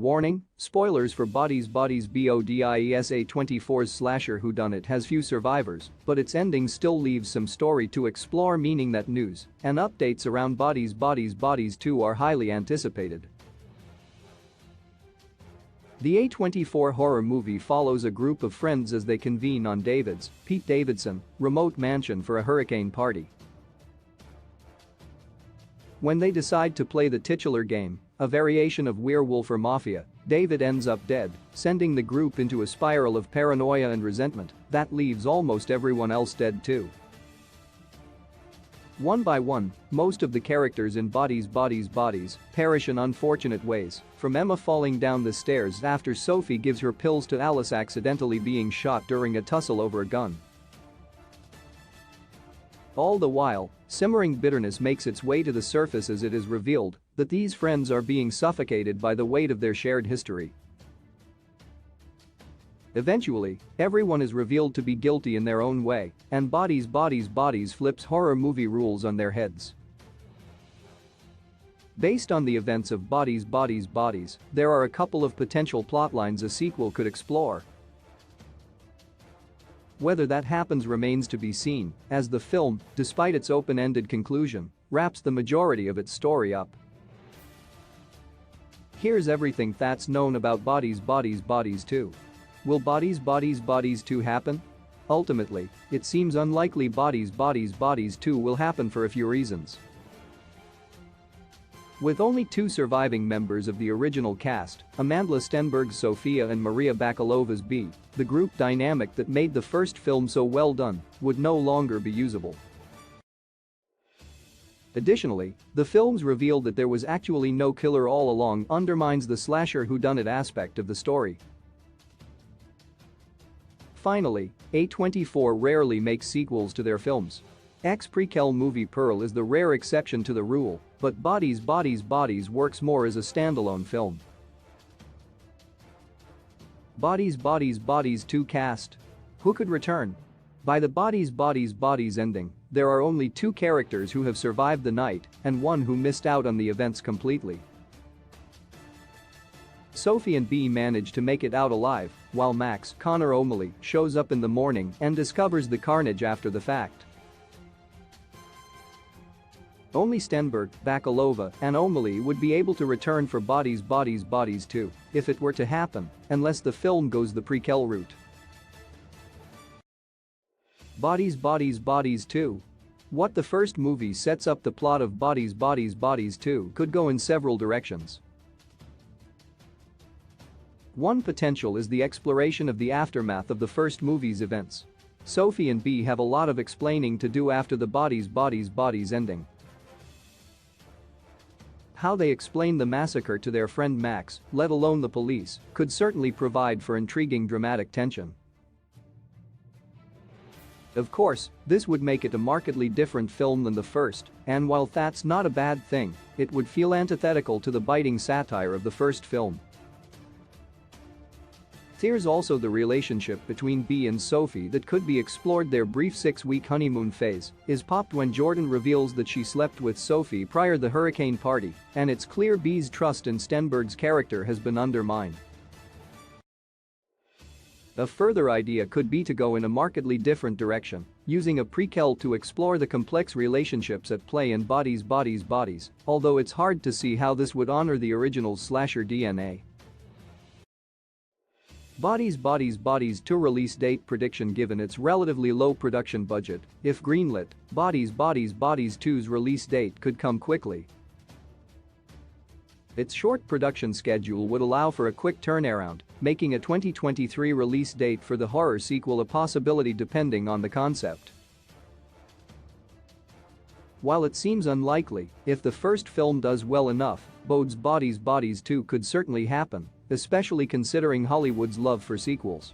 Warning, spoilers for Bodies Bodies BODIES. A24's slasher whodunit has few survivors, but its ending still leaves some story to explore, meaning that news and updates around Bodies Bodies Bodies 2 are highly anticipated. The A24 horror movie follows a group of friends as they convene on Pete Davidson, remote mansion for a hurricane party. When they decide to play the titular game, a variation of Werewolf or Mafia, David ends up dead, sending the group into a spiral of paranoia and resentment that leaves almost everyone else dead too. One by one, most of the characters in Bodies Bodies Bodies perish in unfortunate ways, from Emma falling down the stairs after Sophie gives her pills to Alice accidentally being shot during a tussle over a gun. All the while, simmering bitterness makes its way to the surface as it is revealed that these friends are being suffocated by the weight of their shared history. Eventually, everyone is revealed to be guilty in their own way, and Bodies Bodies Bodies flips horror movie rules on their heads. Based on the events of Bodies Bodies Bodies, there are a couple of potential plotlines a sequel could explore. Whether that happens remains to be seen, as the film, despite its open-ended conclusion, wraps the majority of its story up. Here's everything that's known about Bodies Bodies Bodies 2. Will Bodies Bodies Bodies 2 happen? Ultimately, it seems unlikely Bodies Bodies Bodies 2 will happen for a few reasons. With only 2 surviving members of the original cast, Amandla Stenberg's Sofia and Maria Bakalova's B, the group dynamic that made the first film so well done would no longer be usable. Additionally, the films reveal that there was actually no killer all along undermines the slasher whodunit aspect of the story. Finally, A24 rarely makes sequels to their films. Ex-prequel movie Pearl is the rare exception to the rule, but Bodies Bodies Bodies works more as a standalone film. Bodies Bodies Bodies 2 cast. Who could return? By the Bodies Bodies Bodies ending, there are only 2 characters who have survived the night and one who missed out on the events completely. Sophie and B manage to make it out alive, while Max, Connor O'Malley, shows up in the morning and discovers the carnage after the fact. Only Stenberg, Bakalova, and O'Malley would be able to return for Bodies Bodies Bodies 2 if it were to happen, unless the film goes the prequel route. Bodies Bodies Bodies 2. What the first movie sets up the plot of Bodies Bodies Bodies 2 could go in several directions. One potential is the exploration of the aftermath of the first movie's events. Sophie and B have a lot of explaining to do after the Bodies Bodies Bodies ending. How they explain the massacre to their friend Max, let alone the police, could certainly provide for intriguing dramatic tension. Of course, this would make it a markedly different film than the first, and while that's not a bad thing, it would feel antithetical to the biting satire of the first film. There's also the relationship between B and Sophie that could be explored. Their brief 6-week honeymoon phase is popped when Jordan reveals that she slept with Sophie prior to the hurricane party, and it's clear B's trust in Stenberg's character has been undermined. A further idea could be to go in a markedly different direction, using a prequel to explore the complex relationships at play in Bodies Bodies Bodies, although it's hard to see how this would honor the original slasher DNA. Bodies Bodies Bodies 2 release date prediction. Given its relatively low production budget, if greenlit, Bodies Bodies Bodies 2's release date could come quickly. Its short production schedule would allow for a quick turnaround, making a 2023 release date for the horror sequel a possibility depending on the concept. While it seems unlikely, if the first film does well enough, Bodies Bodies 2 could certainly happen, especially considering Hollywood's love for sequels.